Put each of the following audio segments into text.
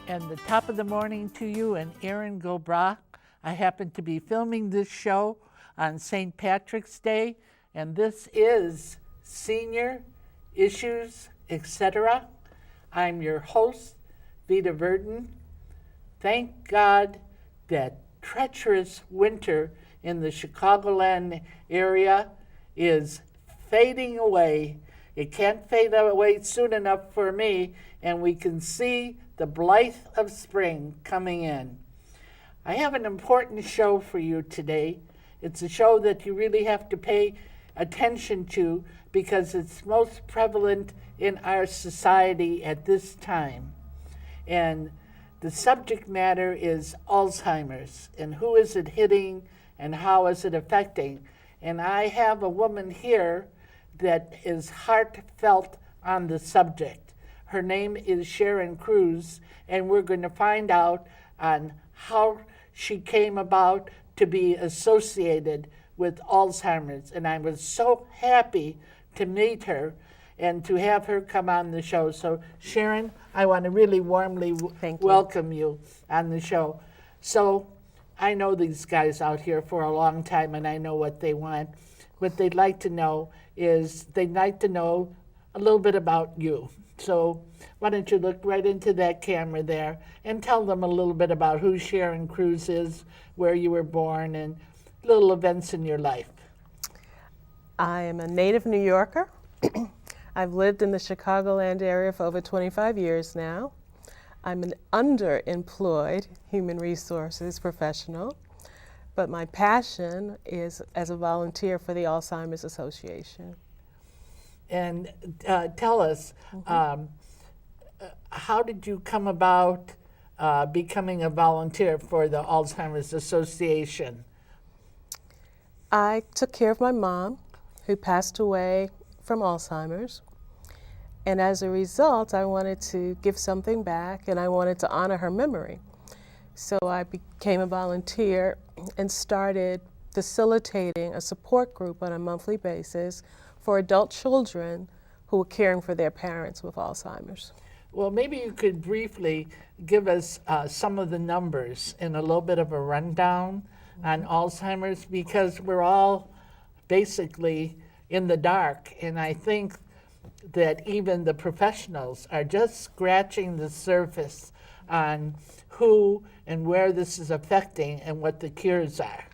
And the top of the morning to you and Erin Gilbrock. I happen to be filming this show on St. Patrick's Day, and this is Senior Issues, Etc. I'm your host, Vita Verdon. Thank God that treacherous winter in the Chicagoland area is fading away. It can't fade away soon enough for me, and we can see the blithe of spring coming in. I have an important show for you today. It's a show that you really have to pay attention to because it's most prevalent in our society at this time. And the subject matter is Alzheimer's, and who is it hitting and how is it affecting? And I have a woman here that is heartfelt on the subject. Her name is Sharon Cruise, and we're going to find out on how she came about to be associated with Alzheimer's. And I was so happy to meet her and to have her come on the show. So Sharon, I want to really warmly welcome you on the show. So I know these guys out here for a long time, and I know what they want. What they'd like to know is they'd like to know a little bit about you. So why don't you look right into that camera there and tell them a little bit about who Sharon Cruise is, where you were born, and little events in your life. I am a native New Yorker. I've lived in the Chicagoland area for over 25 years now. I'm an underemployed human resources professional, but my passion is as a volunteer for the Alzheimer's Association. And tell us, how did you come about becoming a volunteer for the Alzheimer's Association? I took care of my mom, who passed away from Alzheimer's. And as a result, I wanted to give something back, and I wanted to honor her memory. So I became a volunteer and started facilitating a support group on a monthly basis for adult children who were caring for their parents with Alzheimer's. Well, maybe you could briefly give us some of the numbers and a little bit of a rundown on Alzheimer's, because we're all basically in the dark, and I think that even the professionals are just scratching the surface on who and where this is affecting and what the cures are.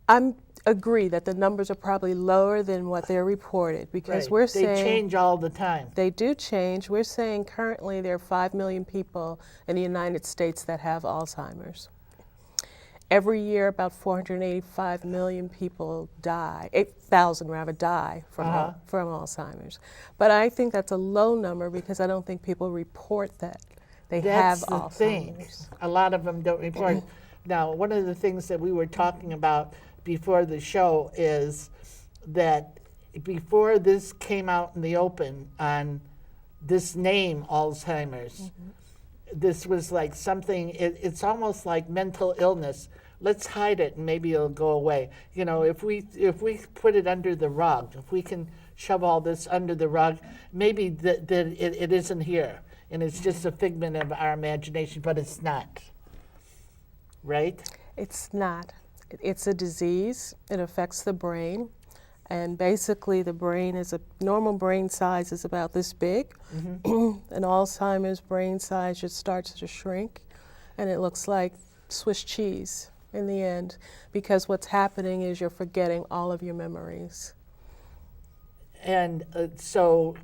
I agree that the numbers are probably lower than what they're reported, because we're saying they change all the time. They do change. We're saying currently there are 5 million people in the United States that have Alzheimer's. Every year about 485 million people die, 8,000 rather die from Alzheimer's. But I think that's a low number because I don't think people report that they have Alzheimer's. That's the thing. A lot of them don't report. Now, one of the things that we were talking about before the show is that before this came out in the open on this name, Alzheimer's, this was like something, it's almost like mental illness. Let's hide it and maybe it'll go away. You know, if we put it under the rug, if we can shove all this under the rug, maybe it isn't here and it's just a figment of our imagination, but it's not, right? It's not. It's a disease. It affects the brain. And basically the brain is normal brain size is about this big. An Alzheimer's brain size just starts to shrink, and it looks like Swiss cheese in the end, because what's happening is you're forgetting all of your memories. And so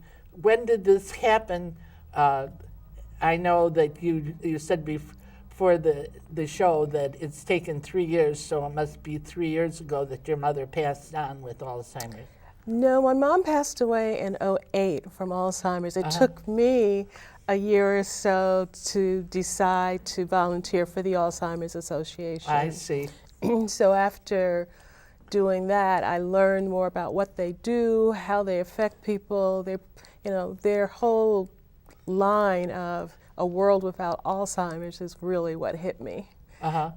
when did this happen? I know that you said before the show that it's taken 3 years, so it must be 3 years ago that your mother passed on with Alzheimer's. No, my mom passed away in 2008 from Alzheimer's. It took me a year or so to decide to volunteer for the Alzheimer's Association. I see. So after doing that, I learned more about what they do, how they affect people, their whole line of a world without Alzheimer's is really what hit me.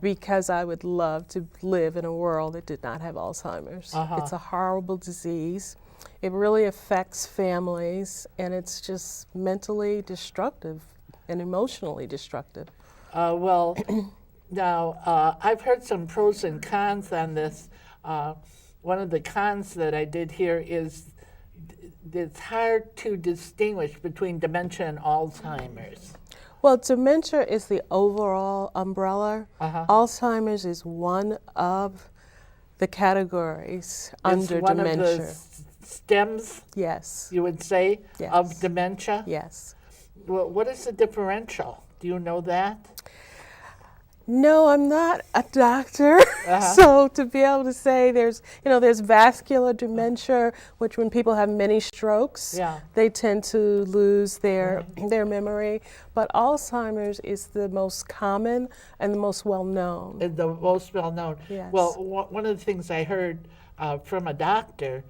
Because I would love to live in a world that did not have Alzheimer's. It's a horrible disease. It really affects families, and it's just mentally destructive and emotionally destructive. Well, now I've heard some pros and cons on this. One of the cons that I did hear is it's hard to distinguish between dementia and Alzheimer's. Well, dementia is the overall umbrella. Alzheimer's is one of the categories under one dementia. Of the stems, yes. you would say, Yes. of dementia? Yes. Well, what is the differential? Do you know that? No, I'm not a doctor, so to be able to say there's vascular dementia, which when people have many strokes, they tend to lose their memory. But Alzheimer's is the most common and the most well-known. The most well-known. Yes. Well, one of the things I heard from a doctor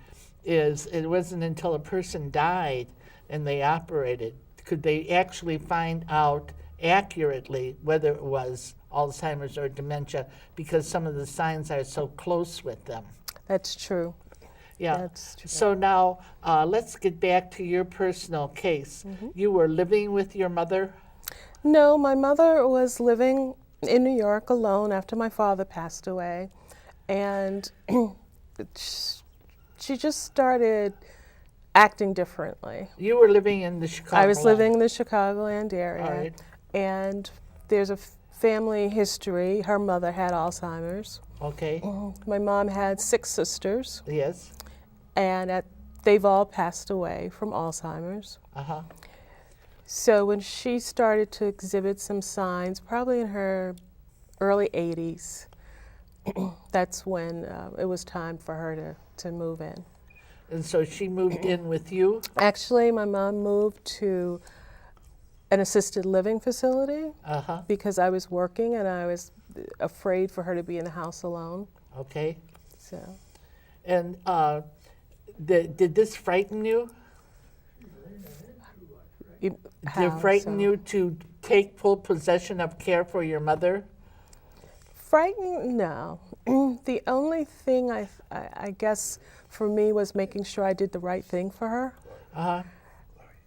is it wasn't until a person died and they operated could they actually find out accurately whether it was Alzheimer's or dementia, because some of the signs are so close with them. That's true. Yeah. That's true. So now let's get back to your personal case. You were living with your mother? No, my mother was living in New York alone after my father passed away, and she just started acting differently. You were living in the Chicagoland. I was living in the Chicagoland area, All right. and there's a family history. Her mother had Alzheimer's. Okay. My mom had 6 sisters, Yes. and they've all passed away from Alzheimer's. So when she started to exhibit some signs, probably in her early 80s, that's when it was time for her to move in. And so she moved in with you? Actually, my mom moved to an assisted living facility because I was working and I was afraid for her to be in the house alone. Okay. So. And did this frighten you? Did it frighten you to take full possession of care for your mother? Frightened? No. The only thing I guess for me was making sure I did the right thing for her.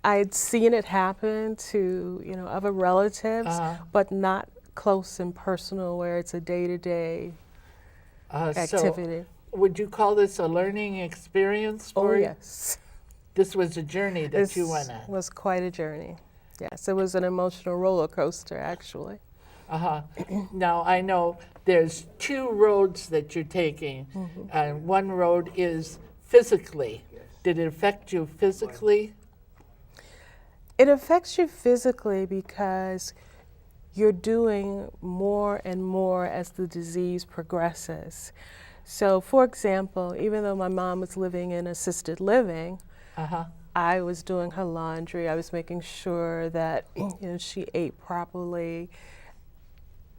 I had seen it happen to other relatives, but not close and personal where it's a day-to-day activity. So would you call this a learning experience for you? Oh, yes. This was a journey that you went on. This was quite a journey. Yes, it was an emotional roller coaster, actually. Now, I know there's 2 roads that you're taking, and one road is physically. Did it affect you physically? It affects you physically because you're doing more and more as the disease progresses. So, for example, even though my mom was living in assisted living, I was doing her laundry. I was making sure that she ate properly.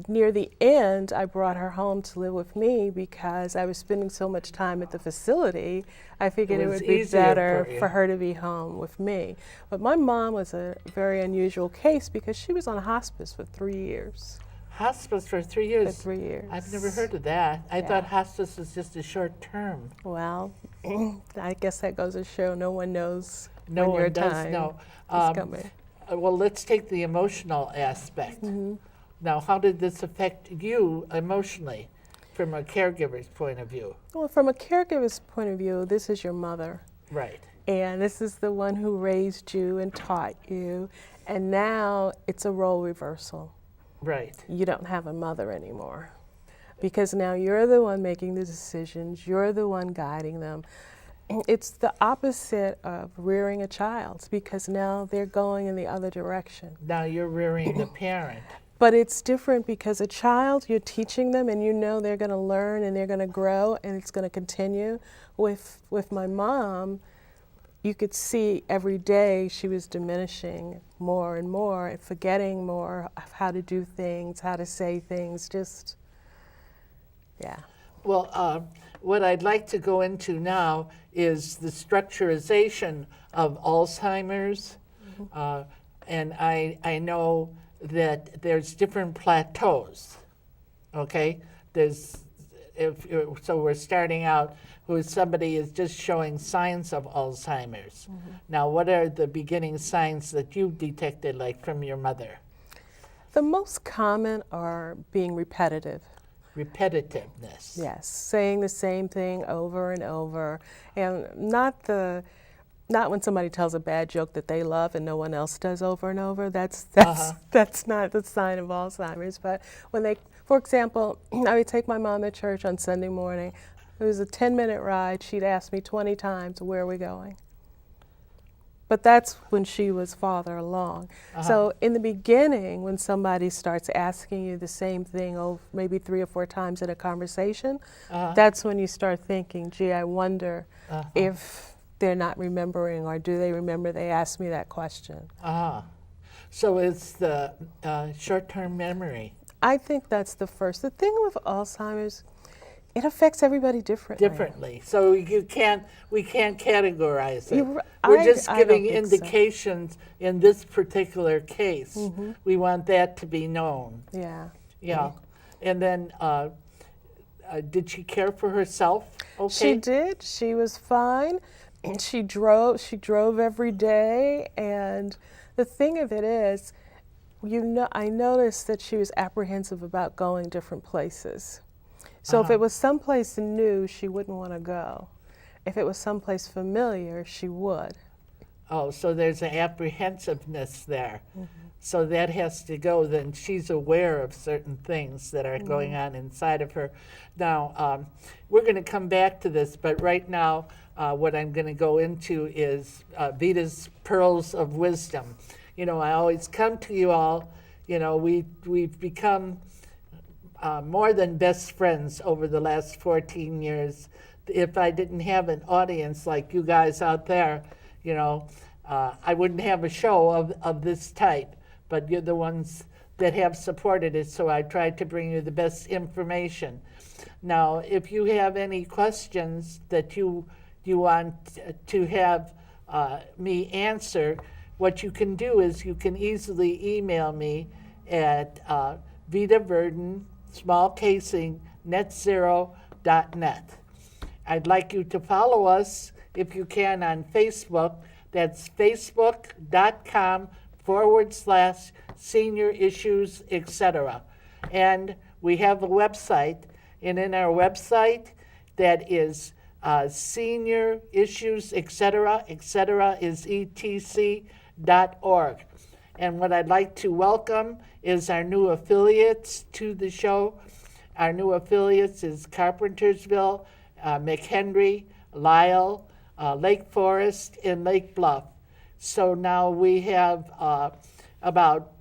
Near the end, I brought her home to live with me because I was spending so much time at the facility. I figured it would be better for her to be home with me. But my mom was a very unusual case because she was on hospice for 3 years. Hospice for 3 years? For 3 years. I've never heard of that. I thought hospice was just a short term. Well, I guess that goes to show no one knows No when your one does time know. is coming. Well, let's take the emotional aspect. Now, how did this affect you emotionally from a caregiver's point of view? Well, from a caregiver's point of view, this is your mother. Right. And this is the one who raised you and taught you. And now it's a role reversal. Right. You don't have a mother anymore. Because now you're the one making the decisions, you're the one guiding them. It's the opposite of rearing a child because now they're going in the other direction. Now you're rearing the parent. But it's different because a child, you're teaching them and they're going to learn and they're going to grow and it's going to continue. With my mom, you could see every day she was diminishing more and more and forgetting more of how to do things, how to say things, just, yeah. Well, what I'd like to go into now is the structurization of Alzheimer's. And I know that there's different plateaus, okay? So we're starting out with somebody is just showing signs of Alzheimer's. Now, what are the beginning signs that you've detected, like from your mother? The most common are being repetitive. Repetitiveness. Yes, saying the same thing over and over, and not when somebody tells a bad joke that they love and no one else does over and over. That's not the sign of Alzheimer's. But when they, for example, I would take my mom to church on Sunday morning. It was a 10-minute ride. She'd ask me 20 times, "Where are we going?" But that's when she was farther along. So in the beginning, when somebody starts asking you the same thing maybe 3 or 4 times in a conversation, that's when you start thinking, gee, I wonder if they're not remembering, or do they remember they asked me that question? So it's the short-term memory. I think that's the first. The thing with Alzheimer's, it affects everybody differently. So we can't categorize it. We're just giving indications in this particular case. We want that to be known. Yeah. And then, did she care for herself? Okay. She did. She was fine. She drove every day, and the thing of it is, I noticed that she was apprehensive about going different places. So if it was someplace new, she wouldn't want to go. If it was someplace familiar, she would. Oh, so there's an apprehensiveness there. So that has to go. Then she's aware of certain things that are going on inside of her. Now, we're going to come back to this, but right now, what I'm going to go into is Vita's Pearls of Wisdom. You know, I always come to you all. You know, we've become more than best friends over the last 14 years. If I didn't have an audience like you guys out there, you know, I wouldn't have a show of this type. But you're the ones that have supported it, so I tried to bring you the best information. Now, if you have any questions that you want to have me answer, what you can do is you can easily email me at Vita Verdon, small casing, netzero.net. I'd like you to follow us, if you can, on Facebook. That's facebook.com/senior issues, etc. And we have a website, and in our website, that is senior issues, etc. is etc.org. And what I'd like to welcome is our new affiliates to the show. Our new affiliates is Carpentersville, McHenry, Lyle, Lake Forest, and Lake Bluff. So now we have about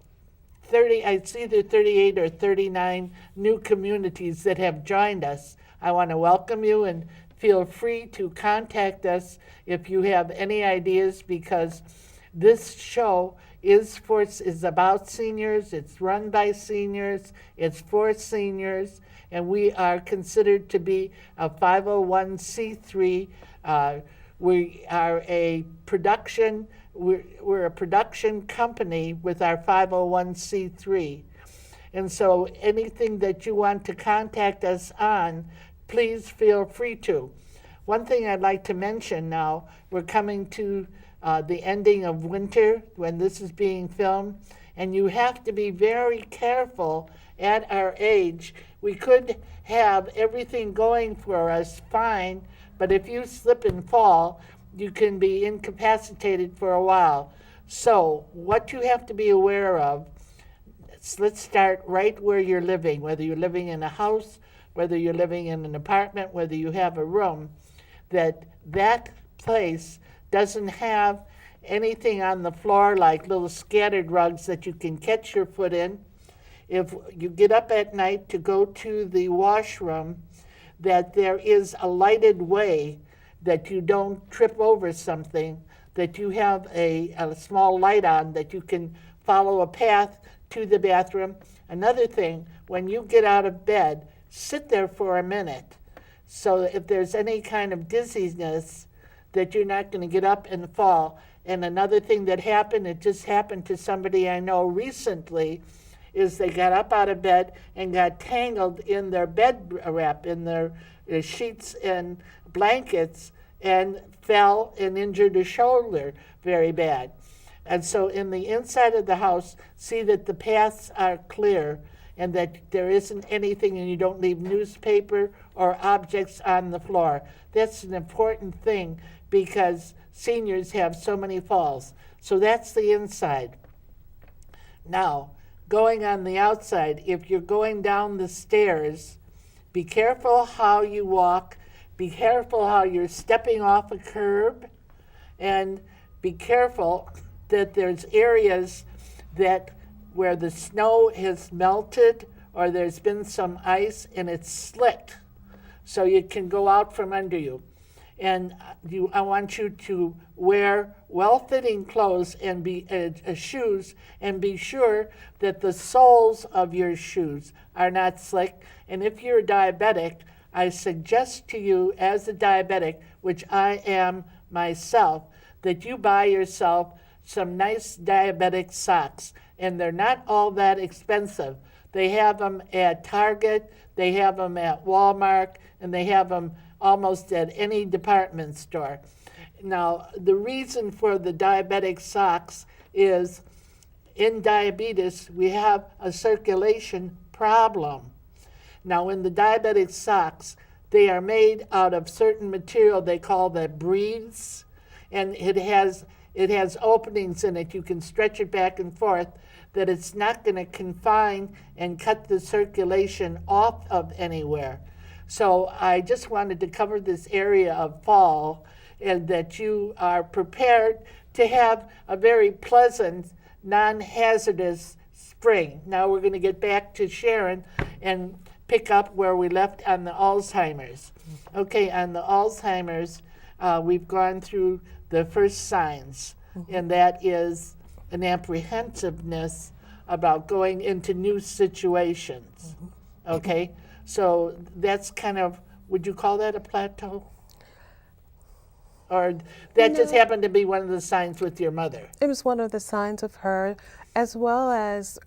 30, it's either 38 or 39 new communities that have joined us. I want to welcome you, and feel free to contact us if you have any ideas, because this show is about seniors. It's run by seniors. It's for seniors, and we are considered to be a 501c3. We are a production. We're a production company with our 501c3. And so anything that you want to contact us on, please feel free to. One thing I'd like to mention now, we're coming to the ending of winter when this is being filmed, and you have to be very careful at our age. We could have everything going for us fine, but if you slip and fall, you can be incapacitated for a while. So what you have to be aware of, let's start right where you're living, whether you're living in a house, whether you're living in an apartment, whether you have a room, that place doesn't have anything on the floor like little scattered rugs that you can catch your foot in. If you get up at night to go to the washroom, that there is a lighted way, that you don't trip over something, that you have a small light on, that you can follow a path to the bathroom. Another thing, when you get out of bed, sit there for a minute. So if there's any kind of dizziness, that you're not going to get up and fall. And another thing that happened, it just happened to somebody I know recently, is they got up out of bed and got tangled in their bed wrap, in their sheets and blankets, and fell and injured a shoulder very bad. And so in the inside of the house, see that the paths are clear and that there isn't anything, and you don't leave newspaper or objects on the floor. That's an important thing because seniors have so many falls. So that's the inside. Now, going on the outside, if you're going down the stairs, be careful how you walk, be careful how you're stepping off a curb, and be careful that there's areas that where the snow has melted or there's been some ice and it's slick, so it can go out from under you. And I want you to wear well-fitting clothes and shoes, and be sure that the soles of your shoes are not slick. And if you're diabetic, I suggest to you as a diabetic, which I am myself, that you buy yourself some nice diabetic socks. And they're not all that expensive. They have them at Target, they have them at Walmart, and they have them almost at any department store. Now, the reason for the diabetic socks is in diabetes, we have a circulation problem. Now, in the diabetic socks, they are made out of certain material they call the breathes, and it has openings in it. You can stretch it back and forth, that it's not going to confine and cut the circulation off of anywhere. So I just wanted to cover this area of fall, and that you are prepared to have a very pleasant, non-hazardous spring. Now we're going to get back to Sharon and pick up where we left on the Alzheimer's. Okay, on the Alzheimer's, we've gone through the first signs, and that is an apprehensiveness about going into new situations. Okay, so that's kind of, would you call that a plateau? Or that just happened to be one of the signs with your mother? It was one of the signs of her, as well as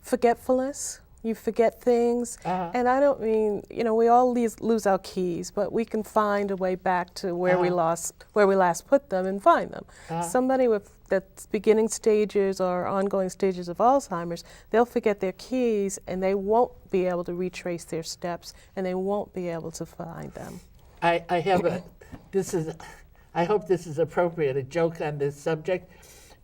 forgetfulness. You forget things, and I don't mean, we all lose our keys, but we can find a way back to where we last put them and find them. Somebody with that's beginning stages or ongoing stages of Alzheimer's, they'll forget their keys and they won't be able to retrace their steps, and they won't be able to find them. I hope this is appropriate, a joke on this subject.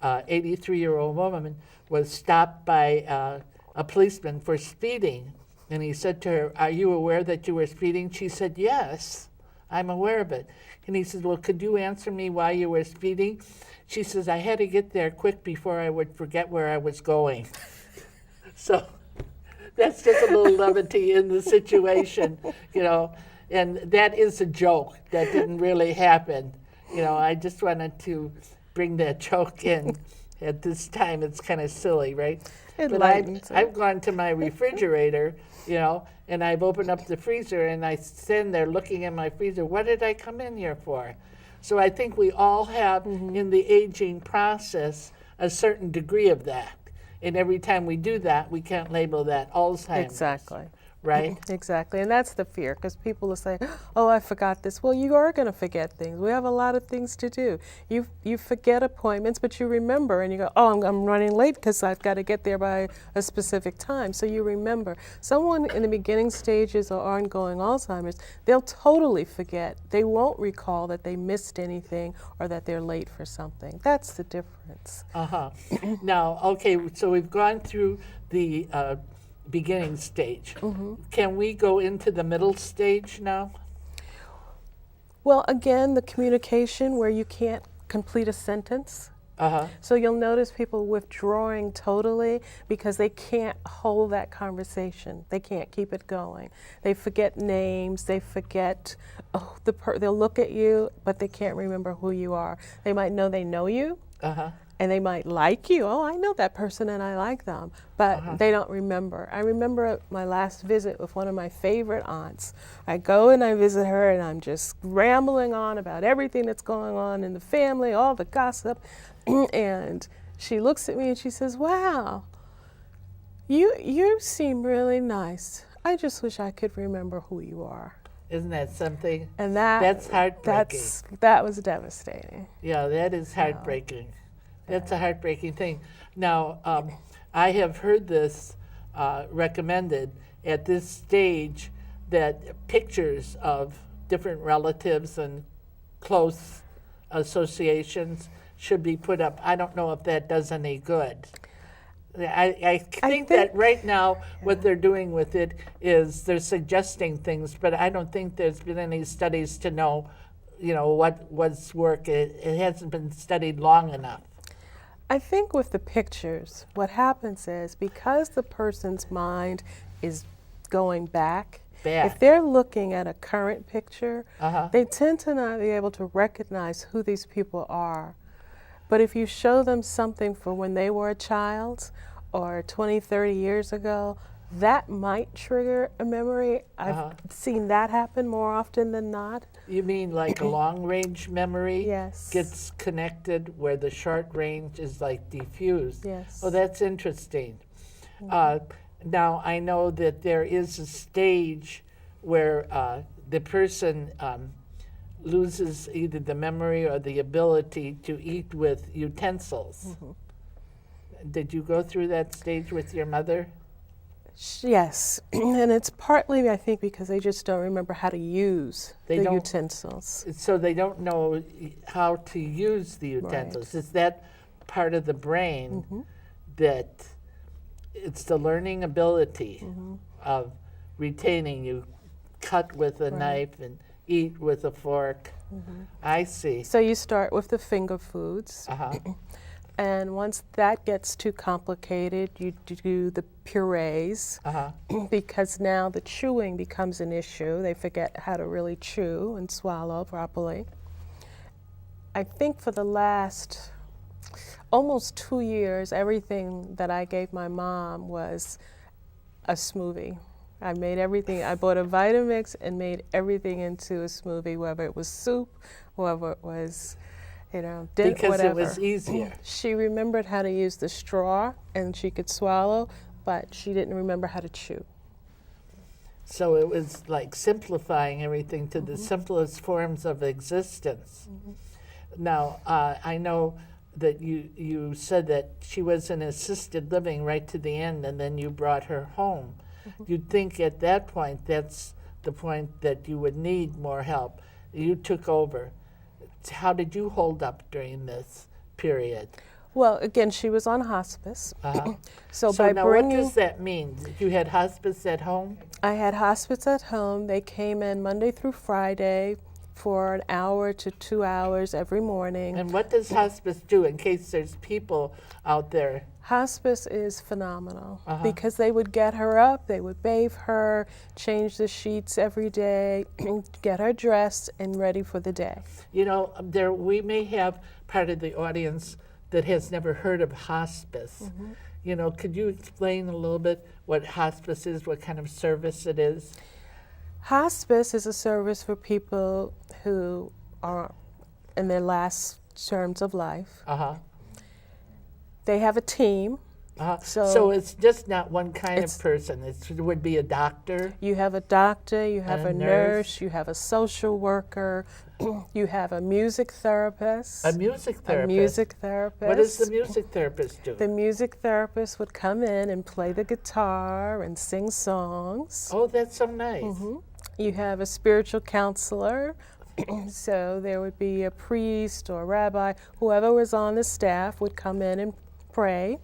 83-year-old woman was stopped by a policeman for speeding, and he said to her, "Are you aware that you were speeding?" She said, "Yes, I'm aware of it." And he said, "Well, could you answer me why you were speeding?" She says, "I had to get there quick before I would forget where I was going." So that's just a little levity in the situation, and that is a joke. That didn't really happen. I just wanted to bring that joke in at this time. It's kind of silly, right? But I've gone to my refrigerator, and I've opened up the freezer, and I stand there looking at my freezer. What did I come in here for? So I think we all have in the aging process a certain degree of that. And every time we do that, we can't label that Alzheimer's. Exactly. Right? Exactly, and that's the fear, because people will say, "Oh, I forgot this." Well, you are going to forget things. We have a lot of things to do. You forget appointments, but you remember, and you go, "Oh, I'm running late because I've got to get there by a specific time." So you remember. Someone in the beginning stages or ongoing Alzheimer's, they'll totally forget. They won't recall that they missed anything or that they're late for something. That's the difference. Now, okay, so we've gone through the beginning stage. Can we go into the middle stage now? Well, again, the communication where you can't complete a sentence. So you'll notice people withdrawing totally because they can't hold that conversation. They can't keep it going. They forget names. They forget, they'll look at you, but they can't remember who you are. They might know they know you, and they might like you. Oh, I know that person and I like them, but they don't remember. I remember my last visit with one of my favorite aunts. I go and I visit her and I'm just rambling on about everything that's going on in the family, all the gossip, and she looks at me and she says, wow, you seem really nice. I just wish I could remember who you are. Isn't that something? And that's heartbreaking. That was devastating. Yeah, that is heartbreaking. That's a heartbreaking thing. Now, I have heard this recommended at this stage that pictures of different relatives and close associations should be put up. I don't know if that does any good. I think that right now what they're doing with it is they're suggesting things, but I don't think there's been any studies to know, what's work. It hasn't been studied long enough. I think with the pictures, what happens is because the person's mind is going back, if they're looking at a current picture, they tend to not be able to recognize who these people are. But if you show them something from when they were a child or 20, 30 years ago, that might trigger a memory. I've seen that happen more often than not. You mean like a long-range memory Yes. gets connected where the short range is like diffused? Yes. Oh, that's interesting. Now, I know that there is a stage where the person loses either the memory or the ability to eat with utensils. Did you go through that stage with your mother? Yes, and it's partly, I think, because they just don't remember how to use the utensils. So they don't know how to use the utensils. Is that part of the brain that it's the learning ability of retaining? You cut with a knife and eat with a fork. I see. So you start with the finger foods. And once that gets too complicated, you do the purees because now the chewing becomes an issue. They forget how to really chew and swallow properly. I think for the last almost 2 years, everything that I gave my mom was a smoothie. I made everything. I bought a Vitamix and made everything into a smoothie, whether it was soup, whether it was because whatever. It was easier. She remembered how to use the straw and she could swallow, but she didn't remember how to chew. So it was like simplifying everything to the simplest forms of existence. Now, I know that you said that she was in assisted living right to the end and then you brought her home. You'd think at that point that's the point that you would need more help. You took over. How did you hold up during this period? Well, again, she was on hospice. So by now bringing, what does that mean? You had hospice at home? I had hospice at home. They came in Monday through Friday for an hour to 2 hours every morning. And what does hospice do in case there's people out there? Hospice is phenomenal because they would get her up, they would bathe her, change the sheets every day, get her dressed and ready for the day. We may have part of the audience that has never heard of hospice. Could you explain a little bit what hospice is, what kind of service it is? Hospice is a service for people who are in their last terms of life. They have a team. So it's just not one kind of person. It would be a doctor. You have a doctor, you have a nurse, you have a social worker, you have a music therapist. A music therapist? A music therapist. What does the music therapist do? The music therapist would come in and play the guitar and sing songs. Oh, that's so nice. You have a spiritual counselor. So there would be a priest or a rabbi, whoever was on the staff would come in and pray.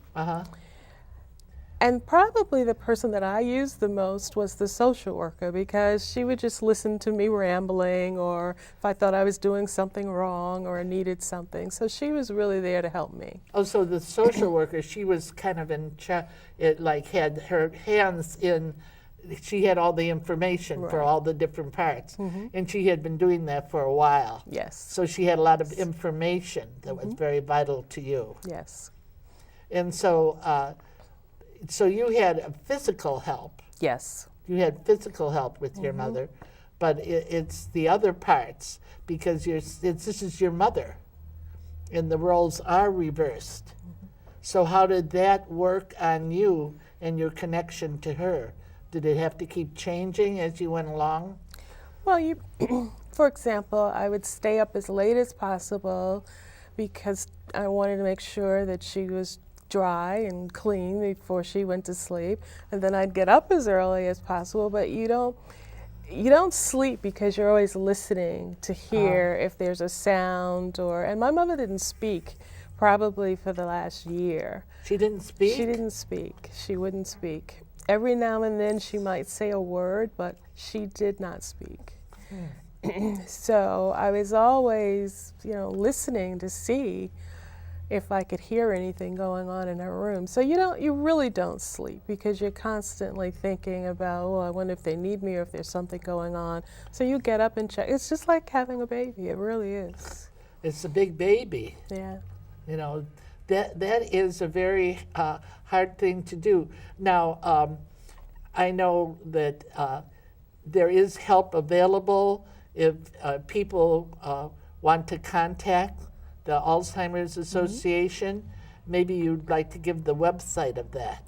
And probably the person that I used the most was the social worker because she would just listen to me rambling or if I thought I was doing something wrong or needed something. So she was really there to help me. Oh, so the social worker, she was kind of in charge, like had her hands in she had all the information for Right. all the different parts. And she had been doing that for a while. Yes. So she had a lot of information that was very vital to you. Yes. And so, so you had physical help. Yes. You had physical help with your mother, but it's the other parts because this is your mother, and the roles are reversed. So how did that work on you and your connection to her? Did it have to keep changing as you went along? Well, for example, I would stay up as late as possible because I wanted to make sure that she was dry and clean before she went to sleep, and then I'd get up as early as possible. But you don't sleep because you're always listening to hear if there's a sound and my mother didn't speak probably for the last year. She didn't speak? She didn't speak. She wouldn't speak. Every now and then she might say a word, but she did not speak. So I was always, listening to see if I could hear anything going on in her room. So you really don't sleep because you're constantly thinking about, I wonder if they need me or if there's something going on. So you get up and check. It's just like having a baby. It really is. It's a big baby. Yeah. That is a very hard thing to do. Now, I know that there is help available if people want to contact the Alzheimer's Association. Maybe you'd like to give the website of that.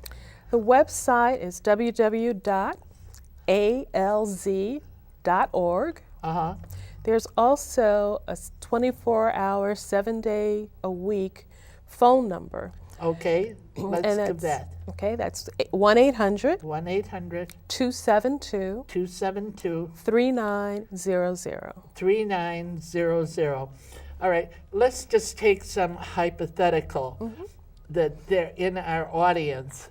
The website is www.alz.org. There's also a 24-hour, 7-day-a-week phone number. Okay, let's give that. Okay, that's 1-800 1-800 272 272 3900. 3900. All right, let's just take some hypothetical that they're in our audience,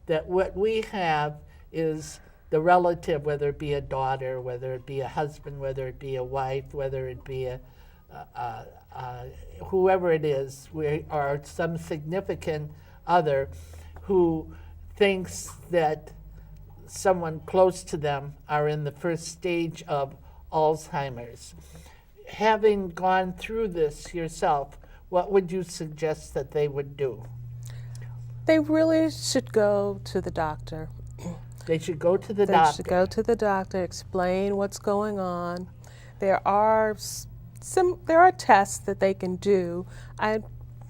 that what we have is the relative, whether it be a daughter, whether it be a husband, whether it be a wife, whether it be whoever it is, or some significant other who thinks that someone close to them are in the first stage of Alzheimer's. Having gone through this yourself, what would you suggest that they would do? They really should go to the doctor. They should go to the They doctor. should go to the doctor, explain what's going on. There are tests that they can do. I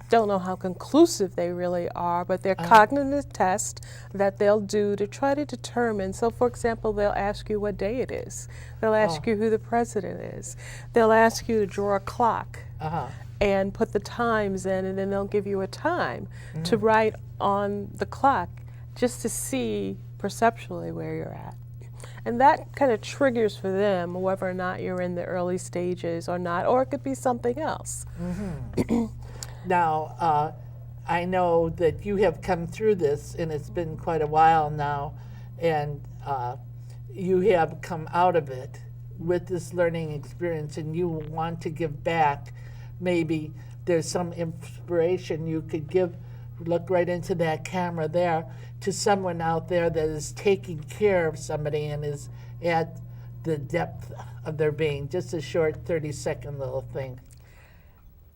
don't know how conclusive they really are, but they're cognitive tests that they'll do to try to determine. So, for example, they'll ask you what day it is. They'll ask you who the president is. They'll ask you to draw a clock and put the times in, and then they'll give you a time to write on the clock just to see perceptually where you're at. And that kind of triggers for them whether or not you're in the early stages or not, or it could be something else. Now, I know that you have come through this, and it's been quite a while now, and you have come out of it with this learning experience, and you want to give back. Maybe there's some inspiration you could give, look right into that camera there, to someone out there that is taking care of somebody and is at the depth of their being. Just a short 30-second little thing.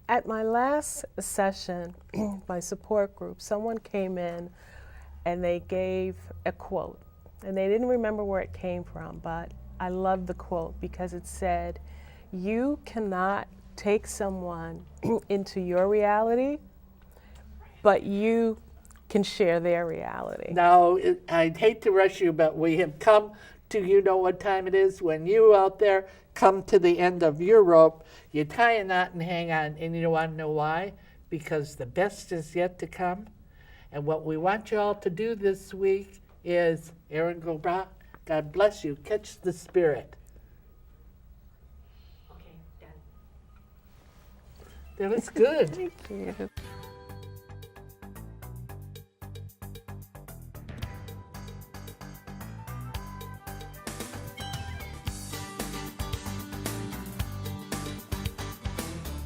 At my last session, my support group, someone came in and they gave a quote. And they didn't remember where it came from, but I love the quote because it said, "You cannot take someone into your reality, but you can share their reality." Now, I'd hate to rush you, but we have come to, you know what time it is, when you out there come to the end of your rope, you tie a knot and hang on, and you want to know why? Because the best is yet to come. And what we want you all to do this week is, Aaron Gobra, God bless you, catch the spirit. Okay, done. That was good. Thank you.